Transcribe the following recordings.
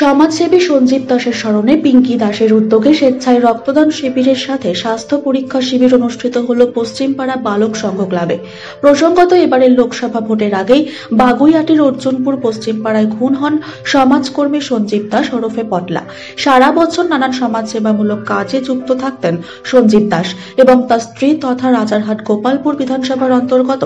সমাজসেবী সঞ্জীব দাসের স্মরণে পিঙ্কি দাসের উদ্যোগে স্বেচ্ছায় রক্তদান শিবিরের সাথে স্বাস্থ্য পরীক্ষা শিবির অনুষ্ঠিত হল পশ্চিমপাড়া বালক সংঘ ক্লাবে। প্রসঙ্গত, এবারের লোকসভা ভোটের আগেই বাগুইআটির অর্জুনপুর পশ্চিমপাড়ায় খুন হন সমাজকর্মী সঞ্জীব দাস ওরফে পটলা। সারা বছর নানান সমাজসেবামূলক কাজে যুক্ত থাকতেন সঞ্জীব দাস এবং তার স্ত্রী তথা রাজারহাট গোপালপুর বিধানসভার অন্তর্গত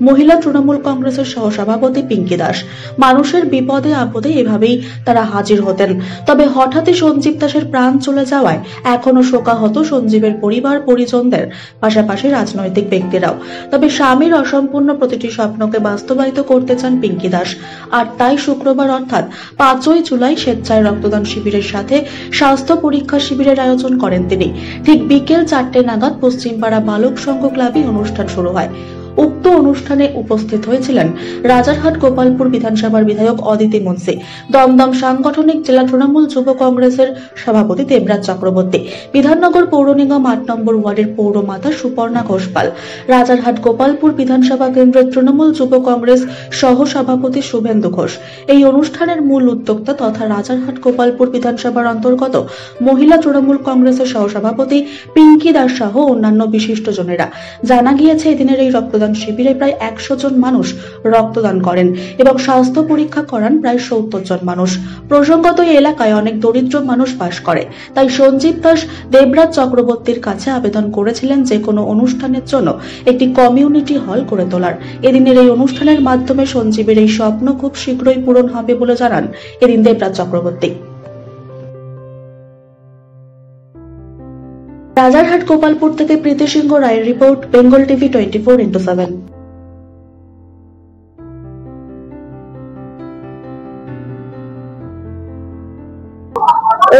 মহিলা তৃণমূল কংগ্রেসের সহসভাপতি পিঙ্কি দাস। মানুষের বিপদে আপদে এভাবেই তারা হাজির হতেন। তবে হঠাৎই সঞ্জীব দাসের প্রাণ চলে যাওয়ায় এখনো শোকাহত সঞ্জীবের পরিবার পরিজনদের, পাশাপাশি রাজনৈতিক ব্যক্তিরাও। তবে স্বামীর অসম্পূর্ণ প্রতিটি স্বপ্নকে বাস্তবায়িত করতে চান পিঙ্কি দাস, আর তাই শুক্রবার অর্থাৎ 5ই জুলাই স্বেচ্ছায় রক্তদান শিবিরের সাথে স্বাস্থ্য পরীক্ষা শিবিরের আয়োজন করেন তিনি। ঠিক বিকেল 4টে নাগাদ পশ্চিমপাড়া বালক সংঘ ক্লাবে অনুষ্ঠান শুরু হয়। উক্ত অনুষ্ঠানে উপস্থিত হয়েছিলেন রাজারহাট গোপালপুর বিধানসভার বিধায়ক অদিতি মুন্সি, দমদম সাংগঠনিক জেলা তৃণমূল যুব কংগ্রেসের সভাপতি দেবরাজ চক্রবর্তী, বিধাননগর পৌর নিগম 8 নম্বর ওয়ার্ডের পৌরমাতা সুপর্ণা ঘোষপাল, রাজারহাট গোপালপুর বিধানসভা কেন্দ্রের তৃণমূল যুব কংগ্রেস সহ সভাপতি শুভেন্দু ঘোষ। এই অনুষ্ঠানের মূল উদ্যোক্তা তথা রাজারহাট গোপালপুর বিধানসভার অন্তর্গত মহিলা তৃণমূল কংগ্রেসের সহসভাপতি পিঙ্কি দাস সহ অন্যান্য বিশিষ্টজনেরা। জানা গিয়েছে, এদিনের এই রক্তদান শিবিরে প্রায় 100 জন মানুষ রক্তদান করেন এবং স্বাস্থ্য পরীক্ষা করান প্রায় 70 জন মানুষ। প্রসঙ্গত, এই এলাকায় অনেক দরিদ্র মানুষ বাস করে, তাই সঞ্জীব দাস দেবরাজ চক্রবর্তীর কাছে আবেদন করেছিলেন যে কোনো অনুষ্ঠানের জন্য একটি কমিউনিটি হল করে তোলার। এদিনের এই অনুষ্ঠানের মাধ্যমে সঞ্জীবের এই স্বপ্ন খুব শীঘ্রই পূরণ হবে বলে জানান এদিন দেবরাজ চক্রবর্তী। রাজারহাট গোপালপুর থেকে প্রীতি সিংহ রায়ের রিপোর্ট, বেঙ্গল টিভি 24x7।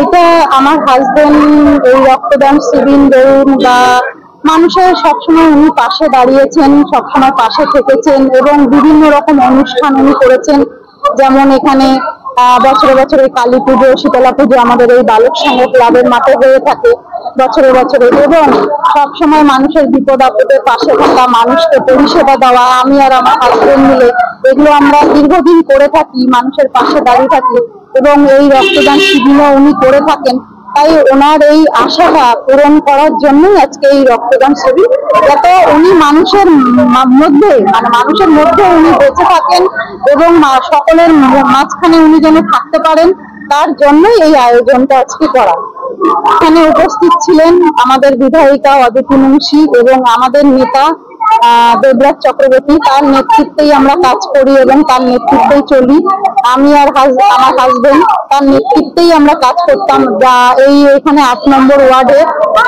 এটা আমার হাজবেন্ড এই রক্তদান শিবির ধরুন বা মানুষের সবসময় উনি পাশে দাঁড়িয়েছেন, সবসময় পাশে থেকেছেন এবং বিভিন্ন রকম অনুষ্ঠান উনি করেছেন। যেমন এখানে বছরে বছরে কালী পুজো, শীতলা পুজো আমাদের এই বালক সংঘ ক্লাবের মাঠে হয়ে থাকে বছরে বছরে, এবং সবসময় মানুষের বিপদ আপদে পাশে থাকা, মানুষকে পরিষেবা দেওয়া, আমি আর আমার হাজবেন্ড মিলে এগুলো আমরা দীর্ঘদিন করে থাকি, মানুষের পাশে দাঁড়িয়ে থাকি এবং এই রক্তদান শিবিরও উনি করে থাকেন। তাই ওনার এই আশাটা পূরণ করার জন্যই আজকে এই রক্তদান শিবির, যাতে উনি মানুষের মধ্যে উনি বেঁচে থাকেন এবং সকলের মাঝখানে উনি যেন থাকতে পারেন, তার জন্যই এই আয়োজনটা আজকে করা। এখানে উপস্থিত ছিলেন আমাদের বিধায়িকা অদিতি মুন্সি এবং আমাদের নেতা দেবরাজ চক্রবর্তী। তার নেতৃত্বেই আমরা কাজ করি এবং তার নেতৃত্বেই চলি। আমি আর আমার হাজবেন্ড তার নেতৃত্বেই আমরা কাজ করতাম, যা এখানে 8 নম্বর ওয়ার্ডে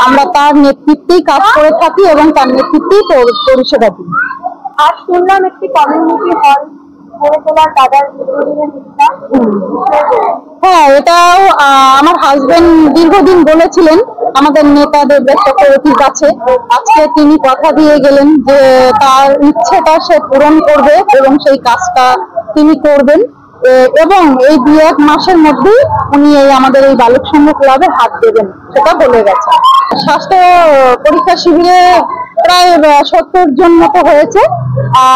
আমরা তার নেতৃত্বেই কাজ করে থাকি এবং তার নেতৃত্বেই পরিষেবা দিই। আর শুনলাম একটি কমিউনিটি হল গড়ে তোলার দাদার হ্যাঁ, এটাও আমার হাজবেন্ড দীর্ঘদিন বলেছিলেন আমাদের নেতা দেবরাজ চক্রবর্তীর কাছে। আজকে তিনি কথা দিয়ে গেলেন যে তার ইচ্ছেটা সে পূরণ করবে এবং সেই কাজটা তিনি করবেন এবং এই 2-1 মাসের মধ্যেই উনি আমাদের এই বালক সংঘ ক্লাবে হাত দেবেন, সেটা বলে গেছে। স্বাস্থ্য পরীক্ষা শিবিরে প্রায় 70 জন মতো হয়েছে।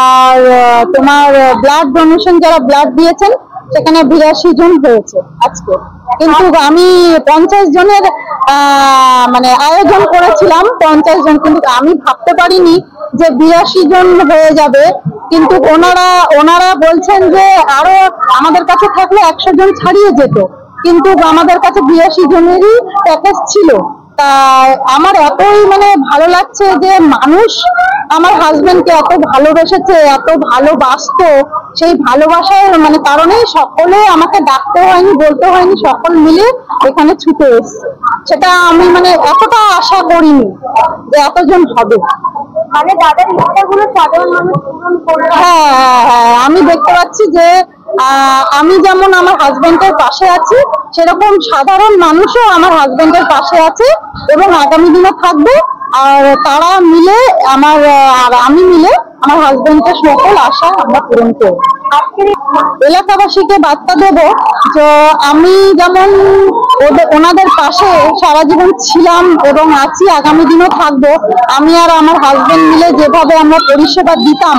আর তোমার ব্লাড ডোনেশন যারা ব্লাড দিয়েছেন সেখানে 82 জন হয়েছে আজকে। কিন্তু আমি 50 জনের আয়োজন করেছিলাম, 50 জন, কিন্তু আমি ভাবতে পারিনি যে 82 জন হয়ে যাবে। কিন্তু ওনারা বলছেন যে আরো আমাদের কাছে থাকলে 100 জন ছাড়িয়ে যেত, কিন্তু আমাদের কাছে 82 জনেরই প্যাকেজ ছিল। তা আমার এতই ভালো লাগছে যে মানুষ আমার হাজবেন্ডকে এত ভালোবেসেছে, এত ভালোবাসতো। সেই ভালোবাসার কারণেই সকলে আমাকে ডাকতে হয়নি, বলতে হয়নি, সকল মিলে এখানে ছুটে এসছে। সেটা আমি এতটা আশা করিনি যে এতজন হবে। দাদার ইচ্ছাগুলো সাধারণ মানুষ পূরণ করে। হ্যাঁ, আমি দেখতে পাচ্ছি যে আমি যেমন আমার হাজবেন্ডের পাশে আছি, সেরকম সাধারণ মানুষও আমার হাজবেন্ডের পাশে আছে এবং আগামী দিনে থাকবে। আর তারা মিলে আমি মিলে আমার হাজবেন্ডের সকল আশা আমরা পূরণ করব। এলাকাবাসীকে বার্তা দেব যে আমি যেমন ওনাদের পাশে সারা জীবন ছিলাম এবং আছি, আগামী দিনও থাকবো। আমি আর আমার হাজবেন্ড মিলে যেভাবে আমরা পরিষেবা দিতাম,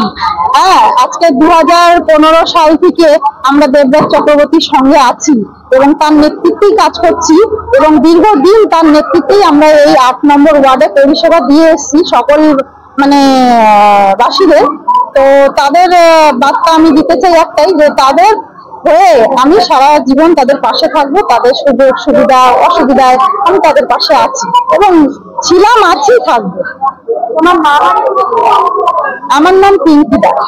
আজকে 2015 সাল থেকে আমরা দেবরাজ চক্রবর্তীর সঙ্গে আছি এবং তার নেতৃত্বেই কাজ করছি এবং দীর্ঘদিন তার নেতৃত্বেই আমরা এই 8 নম্বর ওয়ার্ডে পরিষেবা দিয়ে এসেছি সকল বাসীদের। তো তাদের বার্তা আমি দিতে চাই একটাই, যে তাদের হয়ে আমি সারা জীবন তাদের পাশে থাকবো, তাদের সুযোগ সুবিধা অসুবিধায় আমি তাদের পাশে আছি এবং ছিলাম, আছি, থাকবো। তোমার নাম? আমার নাম পিঙ্কি দাস।